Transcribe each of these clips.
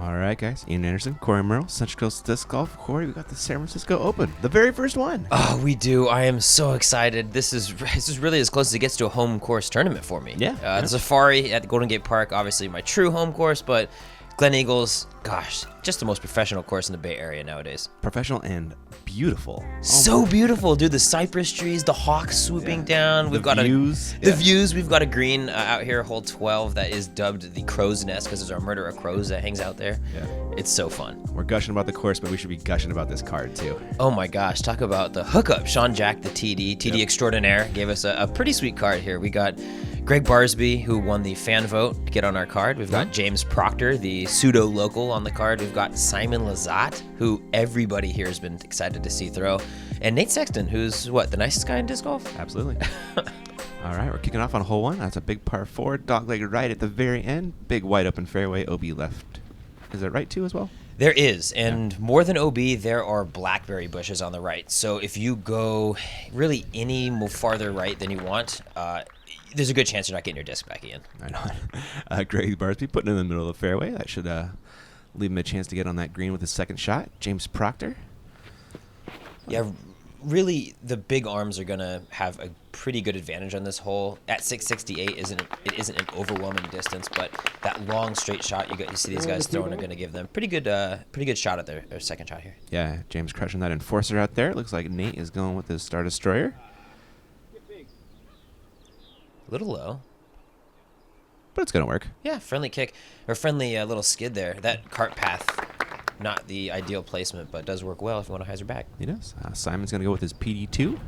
All right, guys. Ian Anderson, Cory Murrell, Central Coast Disc Golf. Cory, we got the San Francisco Open, the very first one. Oh, we do. I am so excited. This is really as close as it gets to a home course tournament for me. Yeah. The Safari at the Golden Gate Park, obviously my true home course, but Gleneagles, gosh, just the most professional course in the Bay Area nowadays. Professional and beautiful. So beautiful, dude. The cypress trees, the hawks swooping down. We've got views. The views. We've got a green out here, hole 12, that is dubbed the Crow's Nest because there's our murder of crows that hangs out there. Yeah. It's so fun. We're gushing about the course, but we should be gushing about this card too. Oh my gosh, talk about the hookup. Sean Jack, the TD extraordinaire, gave us a pretty sweet card here. We got Greg Barsby, who won the fan vote to get on our card. We've got James Proctor, the pseudo-local, on the card. We've got Simon Lizotte, who everybody here has been excited to see throw. And Nate Sexton, who's, the nicest guy in disc golf? Absolutely. All right, we're kicking off on hole 1. That's a big par 4, dog-legged right at the very end. Big wide open fairway, OB left. Is it right too as well? There is, and more than OB, there are blackberry bushes on the right. So if you go really any farther right than you want, there's a good chance you're not getting your disc back in. Right on. Greg Barsby putting it in the middle of the fairway. That should leave him a chance to get on that green with his second shot. James Proctor. Yeah, really, the big arms are going to have a pretty good advantage on this hole. At 668, it isn't an overwhelming distance, but that long straight shot you see these guys throwing are going to give them pretty good shot at their second shot here. Yeah, James crushing that enforcer out there. It looks like Nate is going with his Star Destroyer. A little low. But it's going to work. Yeah, friendly kick, or friendly little skid there. That cart path, not the ideal placement, but does work well if you want to hyzer back. He does. Simon's going to go with his PD2.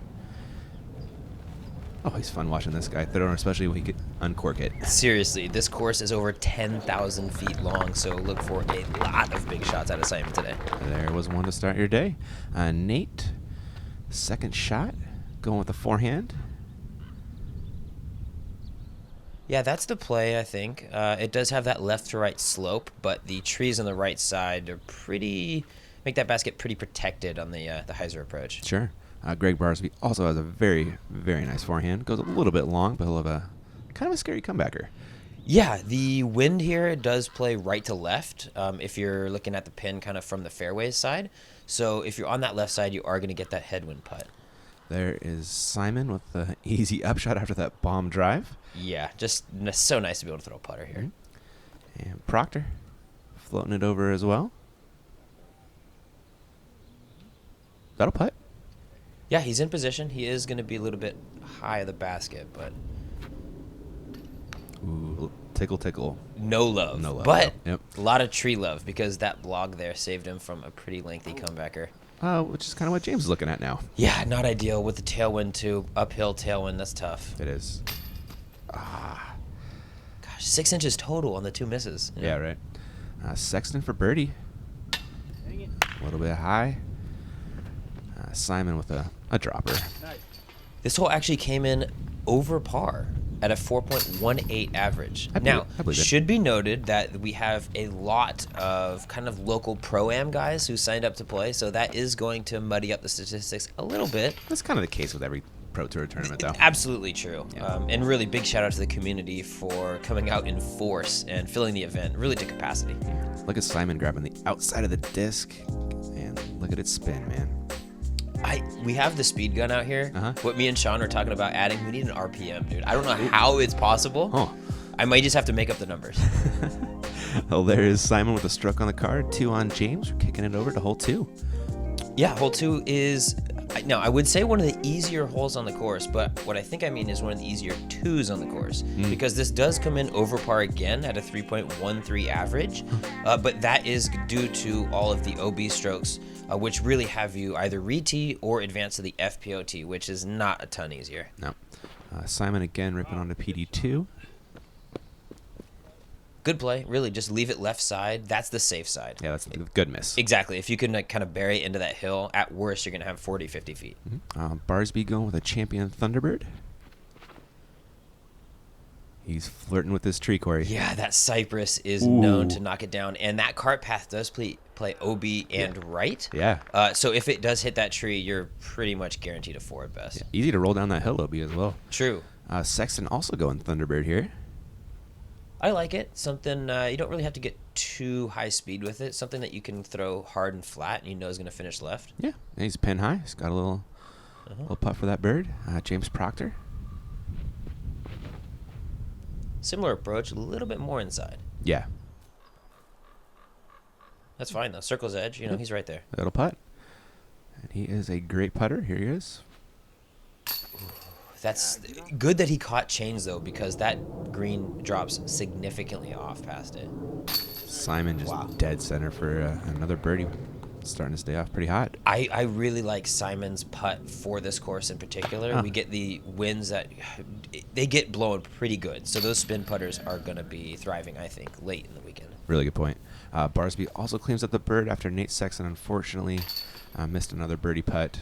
Oh, he's fun watching this guy throw, especially when he could uncork it. Seriously, this course is over 10,000 feet long, so look for a lot of big shots out of Simon today. There was one to start your day. Nate, second shot, going with the forehand. Yeah, that's the play, I think. It does have that left to right slope, but the trees on the right side are make that basket pretty protected on the hyzer approach. Sure. Greg Barsby also has a very, very nice forehand. Goes a little bit long, but he'll have a kind of a scary comebacker. Yeah, the wind here does play right to left if you're looking at the pin kind of from the fairway side. So if you're on that left side, you are going to get that headwind putt. There is Simon with the easy upshot after that bomb drive. Yeah, just so nice to be able to throw a putter here. Mm-hmm. And Proctor floating it over as well. That'll putt. Yeah, he's in position. He is going to be a little bit high of the basket, but Ooh, tickle. no love. No love. But Yep. a lot of tree love because that log there saved him from a pretty lengthy comebacker. Which is kind of what James is looking at now. Yeah, not ideal with the tailwind too. Uphill tailwind, that's tough. It is. Gosh, 6 inches total on the 2 misses. Yeah, right. Sexton for birdie. A little bit high. Simon with a dropper. This hole actually came in over par at a 4.18 average. I Now, believe it. should be noted that we have a lot of kind of local pro-am guys who signed up to play, so that is going to muddy up the statistics a little bit. That's kind of the case with every Pro Tour tournament, though. Absolutely true. Yeah. And really big shout out to the community for coming out in force and filling the event really to capacity. Look at Simon grabbing the outside of the disc, and look at it spin, man. We have the speed gun out here. Uh-huh. What me and Sean are talking about adding, we need an RPM, dude. I don't know how it's possible. Oh. I might just have to make up the numbers. Well, there is Simon with a stroke on the card. 2 on James. We're kicking it over to hole 2. Yeah, hole 2 is, now I would say one of the easier holes on the course, but what I think I mean is one of the easier 2s on the course, because this does come in over par again at a 3.13 average, but that is due to all of the OB strokes, which really have you either re-tee or advance to the FPOT, which is not a ton easier. No. Simon again ripping onto PD2. Good play. Really, just leave it left side. That's the safe side. Yeah, that's a good miss. Exactly. If you can kind of bury it into that hill, at worst, you're going to have 40, 50 feet. Barsby going with a champion Thunderbird. He's flirting with this tree, Cory. Yeah, that cypress is known to knock it down. And that cart path does play OB and right. Yeah. So if it does hit that tree, you're pretty much guaranteed a 4 at best. Yeah. Easy to roll down that hill, OB, as well. True. Sexton also going Thunderbird here. I like it. Something you don't really have to get too high speed with it. Something that you can throw hard and flat, and you know is going to finish left. Yeah, and he's pin high. He's got a little putt for that bird. James Proctor. Similar approach, a little bit more inside. Yeah. That's fine though. Circle's edge, you know, he's right there. Little putt. And he is a great putter. Here he is. That's good that he caught change though, because that green drops significantly off past it. Simon just dead center for another birdie. Starting to stay off pretty hot. I really like Simon's putt for this course in particular. We get the winds that they get blowing pretty good, so those spin putters are going to be thriving, I think, late in the weekend. Really good point. Barsby also cleans up the bird after Nate Sexton unfortunately missed another birdie putt.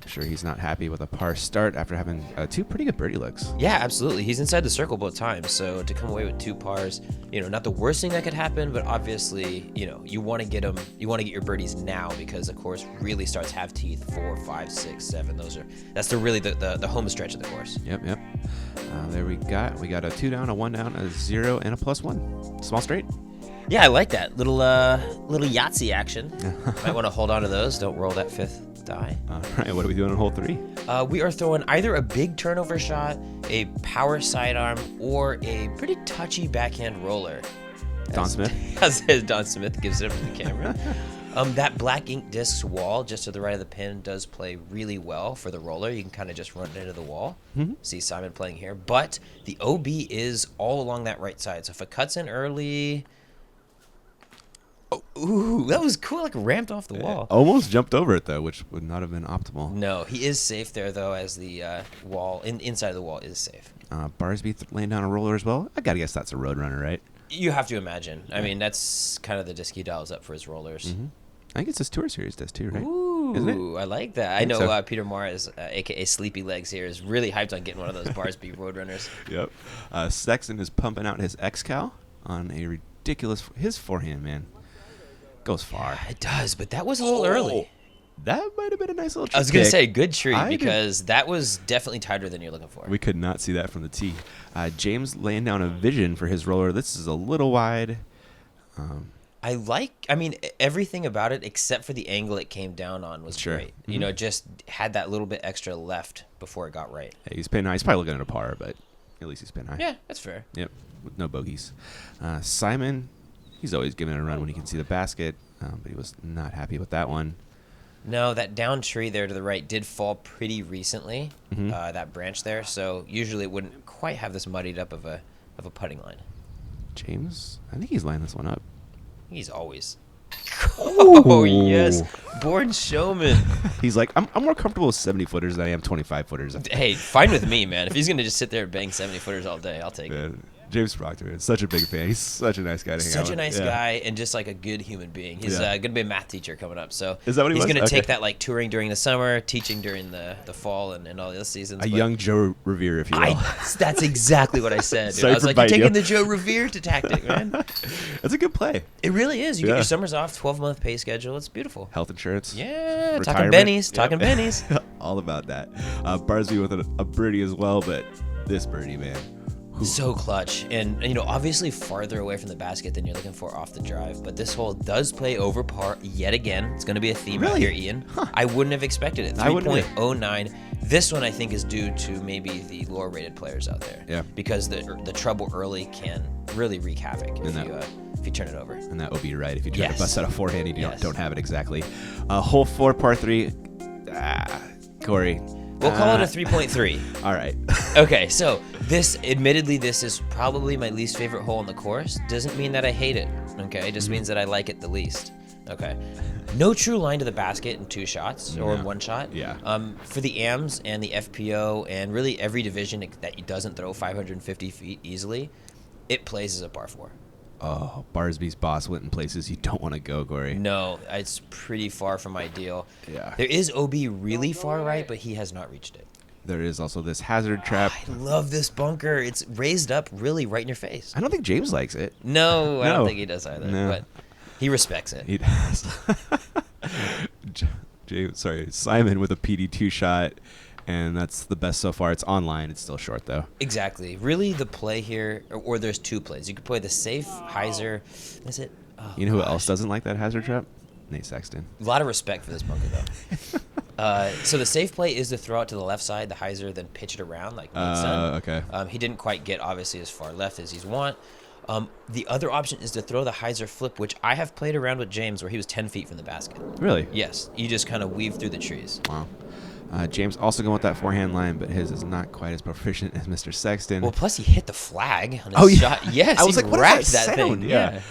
I'm sure he's not happy with a par start after having two pretty good birdie looks. Yeah, absolutely. He's inside the circle both times, so to come away with 2 pars, you know, not the worst thing that could happen, but obviously, you know, you want to get them, you want to get your birdies now because the course really starts to have teeth. 4, 5, 6, 7. That's really the home stretch of the course. Yep. There we got a 2 down, a 1 down, a 0, and a +1. Small straight. Yeah, I like that little Yahtzee action. Might want to hold on to those. Don't roll that 5th die. All right, what are we doing on hole 3? We are throwing either a big turnover shot, a power sidearm, or a pretty touchy backhand roller. Don Smith. As Don Smith gives it up to the camera. That black ink discs wall just to the right of the pin does play really well for the roller. You can kind of just run it into the wall. See Simon playing here. But the OB is all along that right side. So if it cuts in early... Ooh, that was cool, like ramped off the wall. Almost jumped over it, though, which would not have been optimal. No, he is safe there, though, as the wall, inside of the wall is safe. Barsby laying down a roller as well. I got to guess that's a road runner, right? You have to imagine. I mean, that's kind of the disc he dials up for his rollers. I think it's his Tour Series disc, too, right? Ooh, Isn't it? I like that. I know so. Peter Morris, a.k.a. Sleepy Legs here, is really hyped on getting one of those Barsby Roadrunners. Yep. Sexton is pumping out his X-Cal on a ridiculous... His forehand, man. Goes far. It does, but that was a little early. That might have been a nice little trick. I was going to say, good treat, because that was definitely tighter than you're looking for. We could not see that from the tee. James laying down a vision for his roller. This is a little wide. I mean, everything about it except for the angle it came down on was great. You know, just had that little bit extra left before it got right. Hey, he's pin high. He's probably looking at a par, but at least he's pin high. Yeah, that's fair. Yep, with no bogeys. Simon, he's always giving it a run when he can see the basket, but he was not happy with that one. No, that down tree there to the right did fall pretty recently, that branch there, so usually it wouldn't quite have this muddied up of a putting line. James, I think he's lining this one up. He's always. Oh, yes. Born showman. He's like, I'm more comfortable with 70-footers than I am 25-footers. Hey, fine with me, man. If he's going to just sit there and bang 70-footers all day, I'll take it. James Proctor, man, such a big fan. He's such a nice guy to hang out with. Such a nice guy and just like a good human being. He's going to be a math teacher coming up. So is that what he's going to take that like touring during the summer, teaching during the fall and all the other seasons. A young Joe Revere, if you will. That's exactly what I said. Dude. I was like, you're taking the Joe Revere to tactic, man. That's a good play. It really is. You get your summers off, 12-month pay schedule. It's beautiful. Health insurance. Yeah, retirement. talking bennies. Talking bennies. All about that. Barsby with a birdie as well, but this birdie, man. So clutch, and you know, obviously farther away from the basket than you're looking for off the drive. But this hole does play over par yet again. It's going to be a theme out here, Ian. Huh. I wouldn't have expected it. 3.09. This one I think is due to maybe the lower rated players out there. Yeah. Because the trouble early can really wreak havoc if you turn it over. And that will be right if you try to bust out a forehand and you don't have it exactly. Hole 4, par 3. Cory. We'll call it a 3.3. All right. Okay, so this is probably my least favorite hole in the course. Doesn't mean that I hate it, okay? It just means that I like it the least. Okay. No true line to the basket in 2 shots or in 1 shot. Yeah. For the AMs and the FPO and really every division that doesn't throw 550 feet easily, it plays as a par 4. Oh, Barsby's boss went in places you don't want to go, Cory. No, it's pretty far from ideal. Yeah. There is OB really far right, but he has not reached it. There is also this hazard trap. I love this bunker. It's raised up really right in your face. I don't think James likes it. No, I don't think he does either. No. But he respects it. He does. Simon with a PD2 shot. And that's the best so far. It's online. It's still short, though. Exactly. Really, the play here, or there's two plays. You could play the safe hyzer. Is it? Oh, You know who else doesn't like that hazard trap? Nate Sexton. A lot of respect for this bunker, though. So the safe play is to throw it to the left side, the hyzer, then pitch it around like Nate's done. Okay. He didn't quite get, obviously, as far left as he's want. The other option is to throw the hyzer flip, which I have played around with James where he was 10 feet from the basket. Really? Yes. You just kind of weave through the trees. Wow. James also going with that forehand line, but his is not quite as proficient as Mr. Sexton. Well, plus he hit the flag on his shot. Yes, I was he like, what wrapped is that thing. sound? Yeah.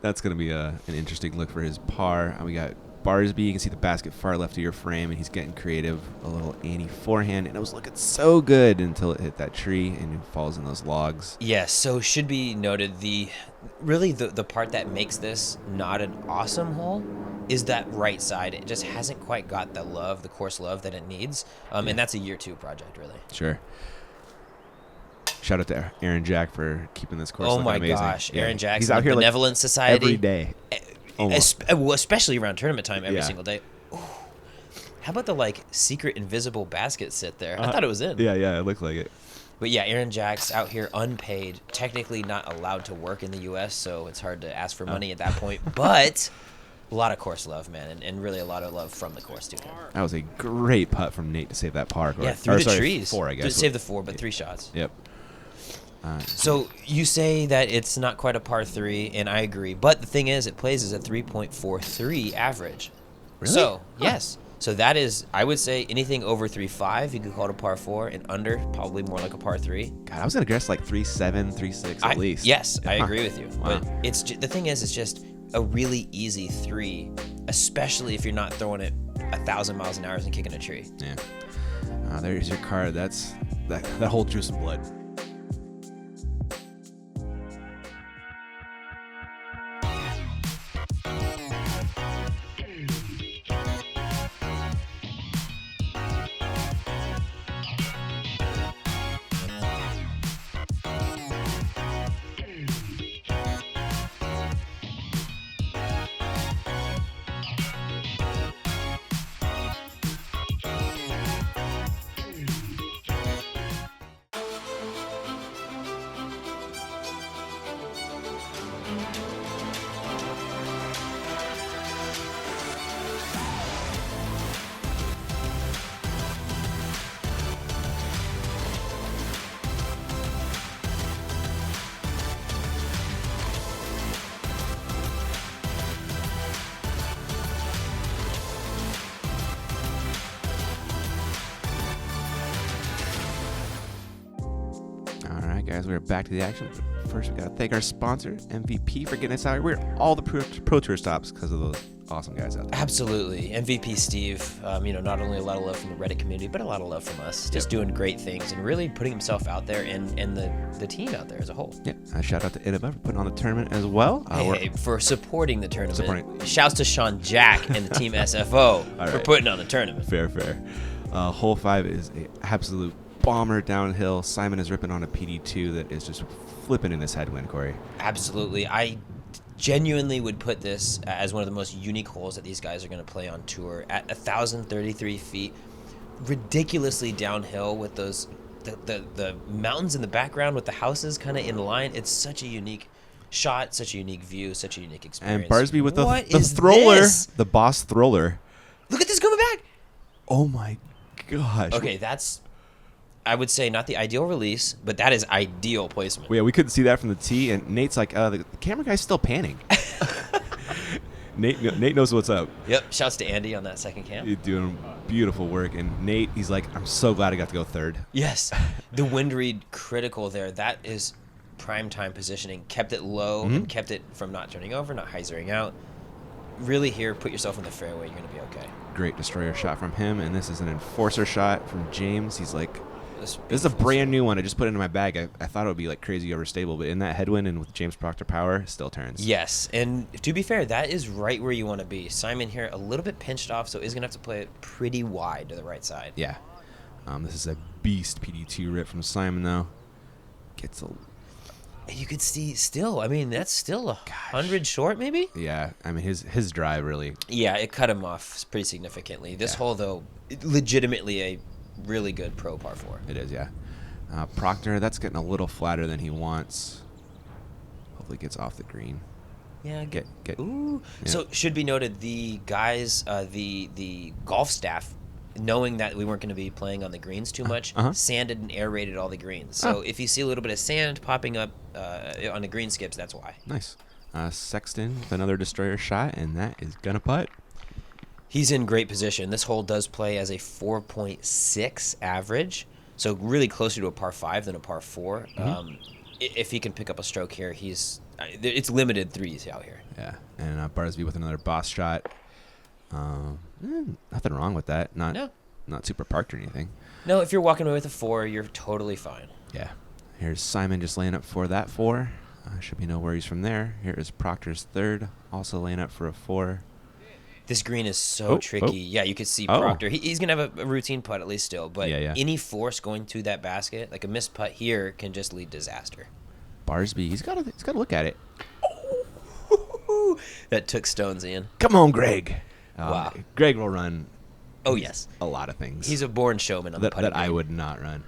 That's going to be an interesting look for his par. We got Barsby. You can see the basket far left of your frame, and he's getting creative. A little Annie forehand, and it was looking so good until it hit that tree and it falls in those logs. Yes, so should be noted, the part that makes this not an awesome hole is that right side. It just hasn't quite got the love, the course love that it needs, and that's a year 2 project, really. Sure. Shout out to Aaron Jack for keeping this course Oh my amazing. gosh, Aaron Jack's He's out here Benevolent Society. every day. Well, especially around tournament time every Yeah. single day. Ooh. How about the secret invisible basket sit there? I thought it was in. Yeah, it looked like it. But yeah, Aaron Jack's out here unpaid, technically not allowed to work in the U.S., so it's hard to ask for money at that point. But a lot of course love, man, and really a lot of love from the course too. That was a great putt from Nate to save that par. Yeah, through the trees. 4, I guess. To save the 4, but 3 shots. Yep. So you say that it's not quite a par 3, and I agree. But the thing is, it plays as a 3.43 average. Really? So, yes. So that is, I would say, anything over 3.5, you could call it a par 4, and under, probably more like a par 3. God, I was going to guess like 3.7, 3.6 at least. Yes, I agree with you. Wow. But the thing is, it's just a really easy 3, especially if you're not throwing it 1,000 miles an hour and kicking a tree. Yeah. There's your card. That whole drew some blood. Guys, we're back to the action. First, we got to thank our sponsor, MVP, for getting us out here. We're at all the Pro Tour stops because of those awesome guys out there. Absolutely. MVP Steve, not only a lot of love from the Reddit community, but a lot of love from us. Just doing great things and really putting himself out there and the team out there as a whole. Yeah. Shout out to Innova for putting on the tournament as well. For supporting the tournament. Shouts to Sean Jack and the team SFO for putting on the tournament. Fair. Hole 5 is an absolute bomber downhill. Simon is ripping on a PD2 that is just flipping in this headwind, Cory. Absolutely. I genuinely would put this as one of the most unique holes that these guys are going to play on tour at 1,033 feet, ridiculously downhill with those the mountains in the background with the houses kind of in line. It's such a unique shot, such a unique view, such a unique experience. And Barsby with the thrower, the boss thrower. Look at this coming back. Oh my gosh. Okay, that's, I would say, not the ideal release, but that is ideal placement. Well, yeah, we couldn't see that from the tee, and Nate's like, the camera guy's still panning. Nate knows what's up. Yep, shouts to Andy on that second cam. He's doing beautiful work, and Nate, he's like, I'm so glad I got to go third. Yes, the wind read critical there. That is prime time positioning. Kept it low and kept it from not turning over, not hyzering out. Really here, put yourself in the fairway. You're going to be okay. Great destroyer shot from him, and this is an enforcer shot from James. He's like, this is a brand new one. I just put it in my bag. I thought it would be like crazy overstable, but in that headwind and with James Proctor power, still turns. Yes, and to be fair, that is right where you want to be. Simon here a little bit pinched off, so is going to have to play it pretty wide to the right side. Yeah. This is a beast PD2 rip from Simon, though. Gets a... And you could see still, I mean, that's still 100 short, maybe? Yeah, I mean, his drive really... Yeah, it cut him off pretty significantly. This hole, though, legitimately really good pro par 4. It is, yeah. Proctor, that's getting a little flatter than he wants. Hopefully gets off the green. Yeah, Get. Ooh. Yeah. So should be noted, the guys, the golf staff, knowing that we weren't going to be playing on the greens too much, sanded and aerated all the greens. So if you see a little bit of sand popping up on the green skips, that's why. Nice. Sexton with another destroyer shot, and that is gonna putt. He's in great position. This hole does play as a 4.6 average, so really closer to a par 5 than a par 4. If he can pick up a stroke here, it's limited threes out here. Yeah, and Barsby with another boss shot. Nothing wrong with that. Not super parked or anything. No, if you're walking away with a 4, you're totally fine. Yeah. Here's Simon just laying up for that 4. Should be no worries from there. Here is Proctor's 3rd, also laying up for a 4. This green is so tricky. Yeah, you could see Proctor. He's going to have a routine putt at least still, but any force going to that basket, like a missed putt here, can just lead disaster. Barsby, he's got to look at it. That took stones, Ian. Come on, Greg. Wow. Greg will run. Oh, yes. A lot of things. He's a born showman on the putting that I would not run.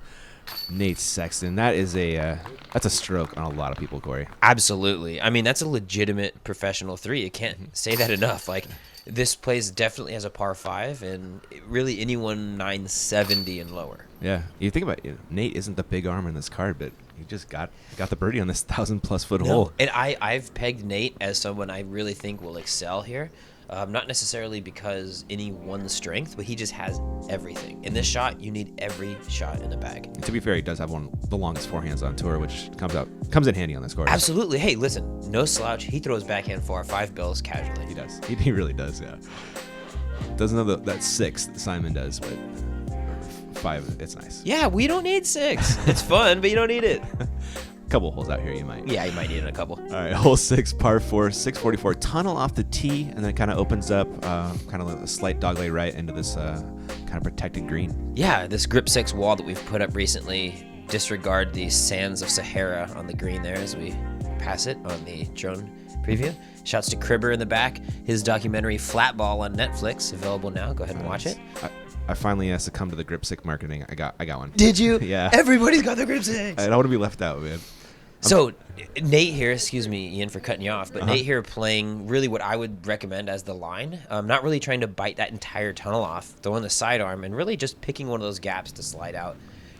Nate Sexton, that's a stroke on a lot of people, Cory. Absolutely. I mean, that's a legitimate professional 3. You can't say that enough. Like, this plays definitely as a par 5, and really anyone 970 and lower. Yeah, you think about it, Nate isn't the big arm in this card, but he just got the birdie on this 1,000+ foot hole. And I've pegged Nate as someone I really think will excel here. Not necessarily because any one strength, but he just has everything. In this shot, you need every shot in the bag. And to be fair, he does have one of the longest forehands on tour, which comes in handy on this course. Absolutely. Hey, listen, no slouch. He throws backhand 5 bills casually. He does. He really does. Yeah. Doesn't have that 6 that Simon does, but 5, it's nice. Yeah, we don't need 6. It's fun, but you don't need it. Couple holes out here you might. Yeah, you might need it in a couple. All right, hole 6, par 4, 644. Tunnel off the tee, and then it kind of opens up, kind of a slight dogleg right into this kind of protected green. Yeah, this grip 6 wall that we've put up recently. Disregard the sands of Sahara on the green there as we pass it on the drone preview. Shouts to Cribber in the back. His documentary Flatball on Netflix, available now. Go ahead and watch it. I finally succumbed to the grip 6 marketing. I got one. Did you? Yeah. Everybody's got the grip 6. I don't want to be left out, man. So, Nate here, excuse me, Ian, for cutting you off, but Nate here playing really what I would recommend as the line. Not really trying to bite that entire tunnel off, throwing the sidearm, and really just picking one of those gaps to slide out.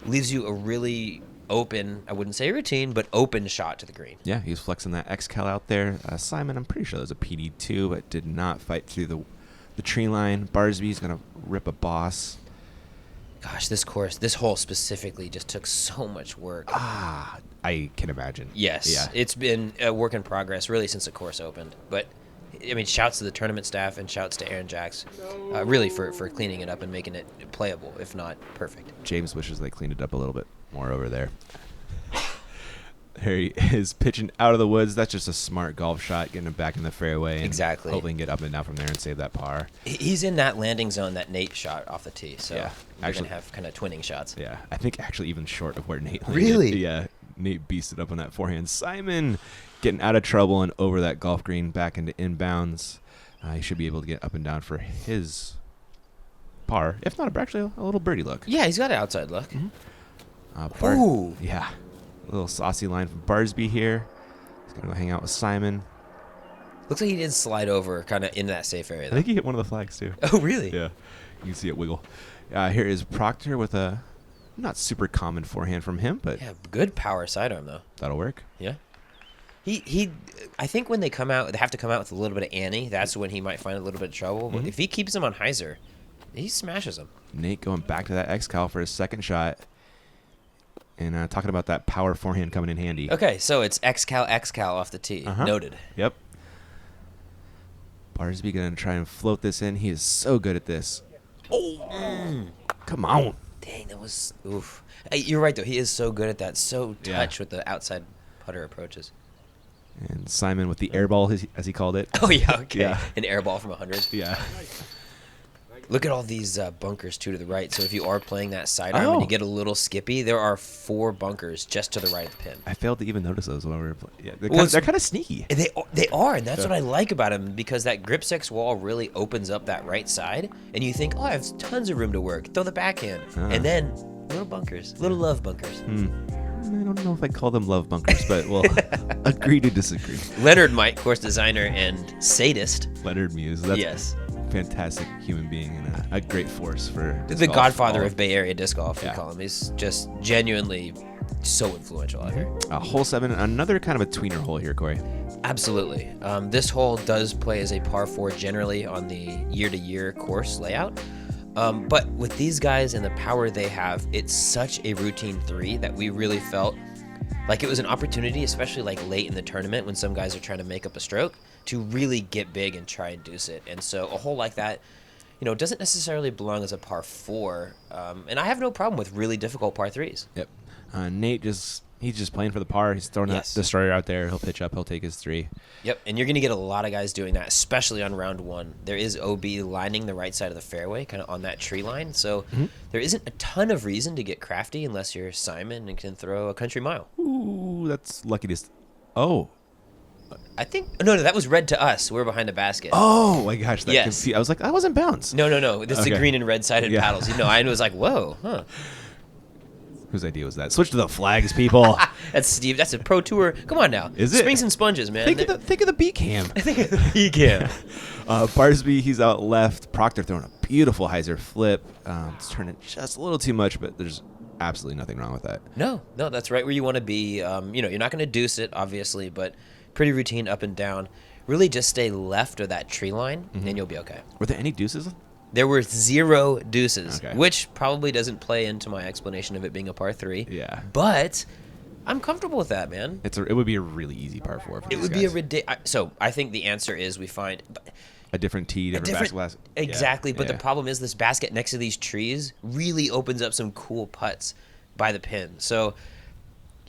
Leaves you a really open, I wouldn't say routine, but open shot to the green. Yeah, he was flexing that X-Cal out there. Simon, I'm pretty sure that was a PD2, but did not fight through the tree line. Barsby's going to rip a boss. Gosh, this hole specifically just took so much work. I can imagine. Yes. Yeah. It's been a work in progress really since the course opened. But, I mean, shouts to the tournament staff and shouts to Aaron Jacks, really for cleaning it up and making it playable, if not perfect. James wishes they cleaned it up a little bit more over there. There he is pitching out of the woods. That's just a smart golf shot, getting him back in the fairway. And exactly. Hopefully he can get up and down from there and save that par. He's in that landing zone that Nate shot off the tee. So yeah, you're going to have kind of twinning shots. Yeah, I think actually even short of where Nate landed. Really? Yeah, Nate beasted up on that forehand. Simon getting out of trouble and over that golf green back into inbounds. He should be able to get up and down for his par, if not actually a little birdie look. Yeah, he's got an outside look. Mm-hmm. Ooh. Yeah. A little saucy line from Barsby here. He's going to go hang out with Simon. Looks like he did slide over kind of into that safe area, though. I think he hit one of the flags, too. Oh, really? Yeah. You can see it wiggle. Here is Proctor with a not super common forehand from him, but... Yeah, good power sidearm, though. That'll work. Yeah. I think when they have to come out with a little bit of ante, that's when he might find a little bit of trouble. But if he keeps him on hyzer, he smashes him. Nate going back to that X-Cal for his second shot. And talking about that power forehand coming in handy. Okay, so it's X-Cal off the tee. Noted. Yep. Barsby going to try and float this in. He is so good at this. Oh, come on. Dang, that was... Oof. Hey, you're right, though. He is so good at that. So touch with the outside putter approaches. And Simon with the air ball, as he called it. Oh, yeah, okay. Yeah. An air ball from 100. Yeah. Look at all these bunkers, too, to the right. So if you are playing that sidearm and Oh. you get a little skippy, there are 4 bunkers just to the right of the pin. I failed to even notice those when we were playing. Yeah, Well, they're kind of sneaky. They are, and that's what I like about them, because that grip 6 wall really opens up that right side, and you think, oh, I have tons of room to work. Throw the backhand. And then little bunkers, little love bunkers. I don't know if I call them love bunkers, but we'll agree to disagree. Leonard Mike, course designer and sadist. Leonard Muse. That's Yes. a fantastic human being and a great force for disc The golf. godfather of Bay Area disc golf, we Yeah. call him. He's just genuinely so influential out here. Hole 7, another kind of a tweener hole here, Cory. Absolutely. This hole does play as a par 4 generally on the year-to-year course layout. But with these guys and the power they have, it's such a routine 3 that we really felt like it was an opportunity, especially like late in the tournament when some guys are trying to make up a stroke, to really get big and try and deuce it. And so a hole like that, doesn't necessarily belong as a par 4. And I have no problem with really difficult par 3s. Yep. Nate he's just playing for the par. He's throwing that destroyer out there. He'll pitch up. He'll take his 3. Yep, and you're going to get a lot of guys doing that, especially on round 1. There is OB lining the right side of the fairway, kind of on that tree line. So there isn't a ton of reason to get crafty unless you're Simon and can throw a country mile. Ooh, that's lucky to... Oh. I think... No, that was red to us. We're behind the basket. Oh, my gosh. Yes. I was like, that wasn't bounce. No. This is the green and red-sided paddles. I was like, whoa, huh. Whose idea was that? Switch to the flags, people. That's Steve. That's a pro tour. Come on now. Is it? Springs and sponges, man. Think of the beat cam. Think of the beat cam. Barsby, he's out left. Proctor throwing a beautiful hyzer flip. It's turning just a little too much, but there's absolutely nothing wrong with that. No, that's right where you want to be. You're not going to deuce it, obviously, but pretty routine up and down. Really just stay left of that tree line, and you'll be okay. Were there any deuces? There were 0 deuces, Okay. which probably doesn't play into my explanation of it being a par 3. Yeah. But I'm comfortable with that, man. It would be a really easy par 4 for It these would guys. be a ridiculous... So I think the answer is we find... A different tee, different basket. Exactly, Yeah, but yeah. the problem is this basket next to these trees really opens up some cool putts by the pin. So,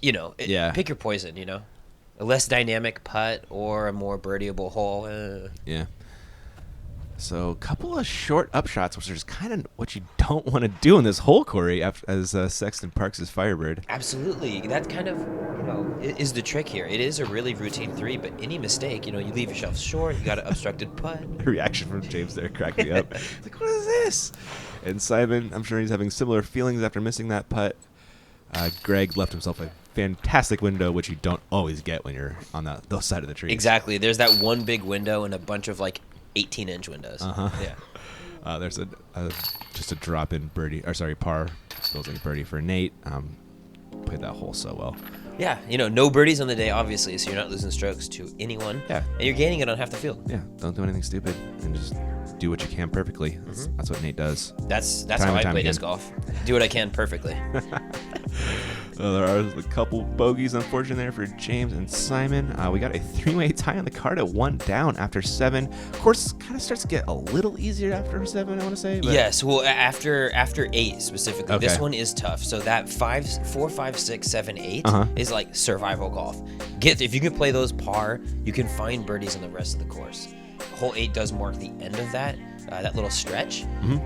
pick your poison, A less dynamic putt or a more birdieable hole. Yeah. So a couple of short upshots, which is kind of what you don't want to do in this hole, Cory, as Sexton parks his Firebird. Absolutely. That kind of, is the trick here. It is a really routine 3, but any mistake, you leave yourself short. You got an obstructed putt. The reaction from James there cracked me up. Like, what is this? And Simon, I'm sure he's having similar feelings after missing that putt. Greg left himself a fantastic window, which you don't always get when you're on those side of the trees. Exactly. There's that one big window and a bunch of 18-inch windows. Yeah. There's just a drop-in par. Feels like a birdie for Nate. Played that hole so well. Yeah, no birdies on the day, obviously, so you're not losing strokes to anyone. Yeah. And you're gaining it on half the field. Yeah, don't do anything stupid and just do what you can perfectly. That's what Nate does. That's Time how and I time play again. disc golf. Do what I can perfectly. There are a couple bogeys, unfortunately, there for James and Simon. We got a 3-way tie on the card at 1 down after 7. Of course, kind of starts to get a little easier after 7, I want to say. But Yes, well, after 8 specifically, Okay. this one is tough. So that 4, 5, 6, 7, 8 is like survival golf. If you can play those par, you can find birdies on the rest of the course. Hole 8 does mark the end of that little stretch,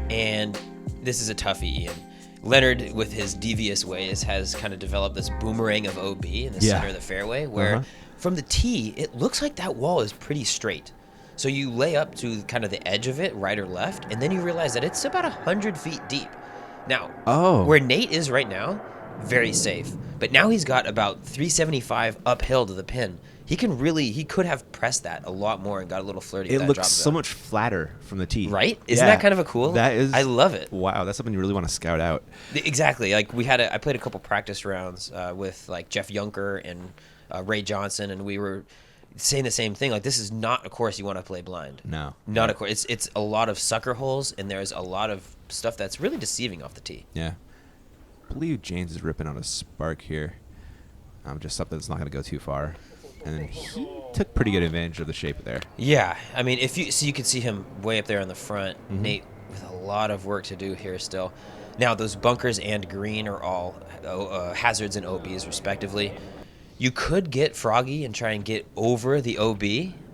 and this is a toughie, Ian. Leonard, with his devious ways, has kind of developed this boomerang of OB in the center of the fairway, where from the tee, it looks like that wall is pretty straight. So you lay up to kind of the edge of it, right or left, and then you realize that it's about 100 feet deep. Now, where Nate is right now, very safe. But now he's got about 375 uphill to the pin. He could have pressed that a lot more and got a little flirty. it with that looks drop so zone. much flatter from the tee. Right? Isn't that kind of a cool? That is. I love it. Wow, that's something you really want to scout out. Exactly. Like I played a couple practice rounds with like Jeff Yunker and Ray Johnson, and we were saying the same thing. Like, this is not a course you want to play blind. No. Not a course. It's a lot of sucker holes, and there's a lot of stuff that's really deceiving off the tee. Yeah. I believe James is ripping on a spark here. Just something that's not going to go too far. And then he took pretty good advantage of the shape there. Yeah, I mean, you could see him way up there on the front. Nate with a lot of work to do here still. Now, those bunkers and green are all hazards and OBs respectively. You could get froggy and try and get over the OB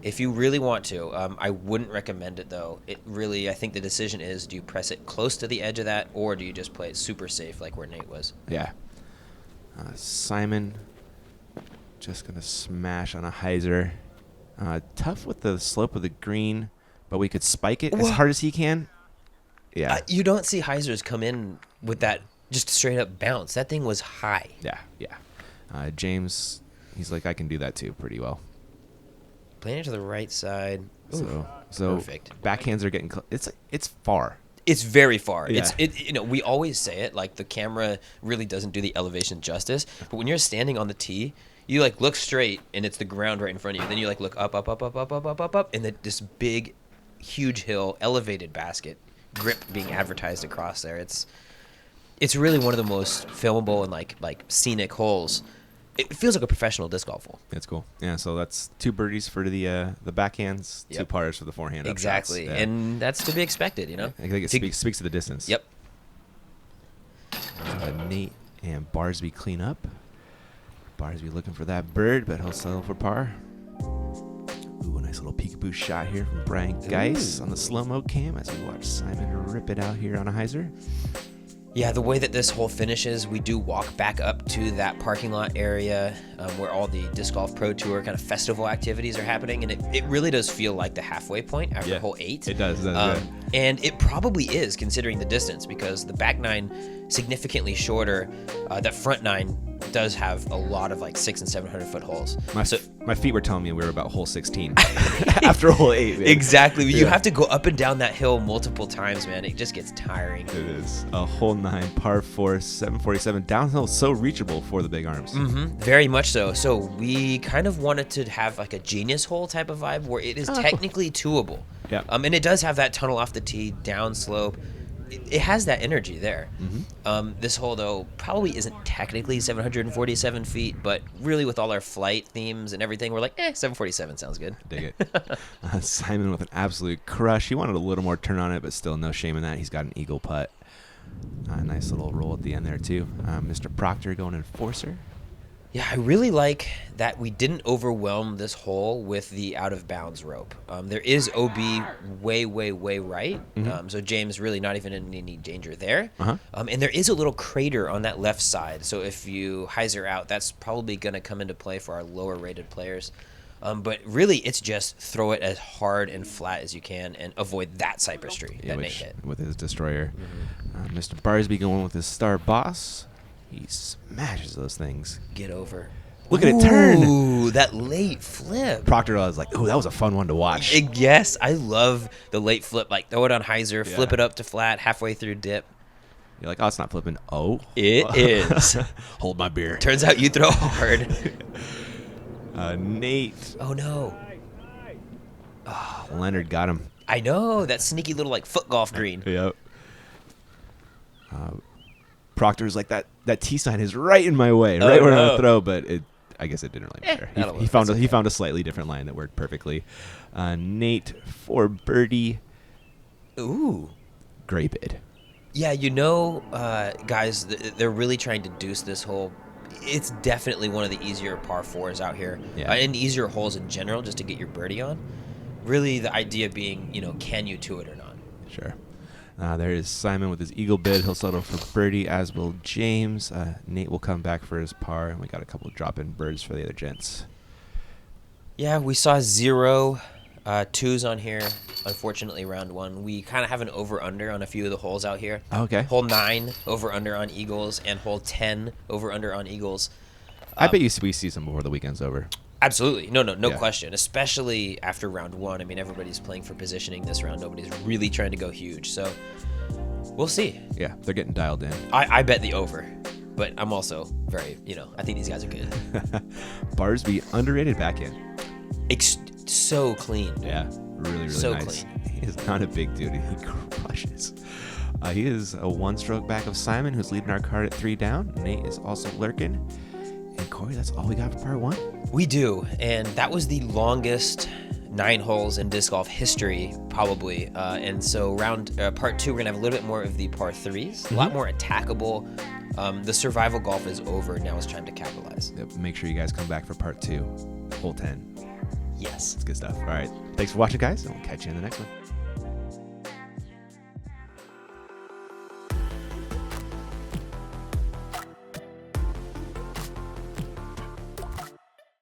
If you really want to, I wouldn't recommend it though. I think the decision is, do you press it close to the edge of that, or do you just play it super safe like where Nate was? Yeah. Simon just going to smash on a hyzer. Tough with the slope of the green, but we could spike it as hard as he can. Yeah. You don't see hyzers come in with that just straight up bounce. That thing was high. Yeah. James, he's like, I can do that too pretty well. Playing it to the right side. So perfect. Backhands are getting it's far. It's very far. Yeah. We always say it, like the camera really doesn't do the elevation justice. But when you're standing on the tee, you like look straight and it's the ground right in front of you. Then you like look up, and then this big, huge hill, elevated basket, grip being advertised across there. It's really one of the most filmable and like scenic holes. It feels like a professional disc golf hole. That's cool. Yeah, so that's 2 birdies for the backhands, 2 pars for the forehand. Exactly, yeah. And that's to be expected, you know. I think it speaks to the distance. Yep. Nate and Barsby clean up. Barsby looking for that bird, but he'll settle for par. Ooh, a nice little peekaboo shot here from Brian Geis on the slow-mo cam as we watch Simon rip it out here on a hyzer. Yeah, the way that this hole finishes, we do walk back up to that parking lot area where all the Disc Golf Pro Tour kind of festival activities are happening, and it really does feel like the halfway point after hole 8. It does. And it probably is, considering the distance, because the back 9 significantly shorter. That front 9 does have a lot of like 600 and 700 foot holes. My feet were telling me we were about hole 16 after hole 8. Man. Exactly. You have to go up and down that hill multiple times, man. It just gets tiring. It is. A hole 9, par 4, 747 downhill, so reachable for the big arms. Mm-hmm. Very much so. So we kind of wanted to have like a genius hole type of vibe where it is technically twoable. Yeah. And it does have that tunnel off the tee, down slope. It has that energy there. Mm-hmm. This hole, though, probably isn't technically 747 feet, but really with all our flight themes and everything, we're like, 747 sounds good. Dig it. Simon with an absolute crush. He wanted a little more turn on it, but still no shame in that. He's got an eagle putt. Nice little roll at the end there, too. Mr. Proctor going enforcer. Yeah, I really like that we didn't overwhelm this hole with the out-of-bounds rope. There is OB way right, so James really not even in any danger there. And there is a little crater on that left side, so if you hyzer out, that's probably going to come into play for our lower-rated players. But really, it's just throw it as hard and flat as you can and avoid that cypress tree that Nate hit. With his destroyer. Mr. Barsby going with his star boss. He smashes those things. Get over. Look at it turn. Ooh, that late flip. Proctor was like, ooh, that was a fun one to watch. Yes, I love the late flip. Like, throw it on hyzer, flip it up to flat, halfway through dip. You're like, oh, it's not flipping. Oh. It is. Hold my beer. Turns out you throw hard. Nate. Oh, no. Oh, Leonard got him. I know. That sneaky little, like, foot golf green. Yep. Proctor's like, that T sign is right in my way, right where I throw, but I guess it didn't really matter. He found a slightly different line that worked perfectly. Nate for birdie. Ooh. Great bid. Yeah, guys, they're really trying to deuce this hole. It's definitely one of the easier par 4s out here, and easier holes in general just to get your birdie on. Really, the idea being, can you to it or not? Sure. There is Simon with his eagle bid. He'll settle for birdie, as will James. Nate will come back for his par, and we got a couple of drop-in birds for the other gents. Yeah, we saw 0 2s on here. Unfortunately, round 1. We kind of have an over-under on a few of the holes out here. Okay. Hole 9, over-under on eagles, and hole 10, over-under on eagles. I bet we see some before the weekend's over. Absolutely. No question. Especially after round 1. I mean, everybody's playing for positioning this round. Nobody's really trying to go huge. So we'll see. Yeah, they're getting dialed in. I bet the over. But I'm also very, I think these guys are good. Barsby, underrated backhand. So clean. Yeah, really so nice. Clean. He is not a big dude. He crushes. He is a 1-stroke back of Simon, who's leading our card at 3 down. Nate is also lurking. And Cory, that's all we got for part 1? We do, and that was the longest 9 holes in disc golf history, probably. And so part 2, we're gonna have a little bit more of the par 3s, a lot more attackable. The survival golf is over. Now it's time to capitalize. Yep, make sure you guys come back for part 2, hole 10. Yes. That's good stuff. All right. Thanks for watching, guys, and we'll catch you in the next one.